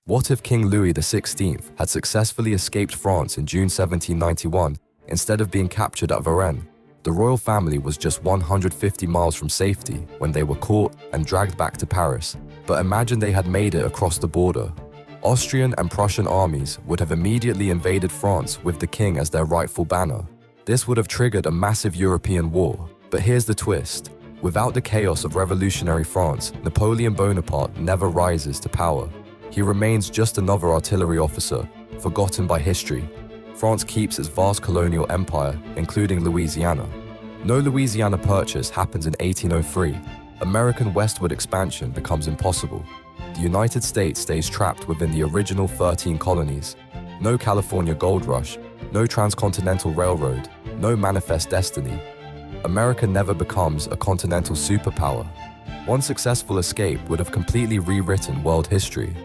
What if King Louis XVI had successfully escaped France in June 1791 instead of being captured at Varennes? The royal family was just 150 miles from safety when they were caught and dragged back to Paris. But imagine they had made it across the border. Austrian and Prussian armies would have immediately invaded France with the king as their rightful banner. This would have triggered a massive European war. But here's the twist. Without the chaos of revolutionary France, Napoleon Bonaparte never rises to power. He remains just another artillery officer, forgotten by history. France keeps its vast colonial empire, including Louisiana. No Louisiana Purchase happens in 1803. American westward expansion becomes impossible. The United States stays trapped within the original 13 colonies. No California gold rush, no transcontinental railroad, no manifest destiny. America never becomes a continental superpower. One successful escape would have completely rewritten world history.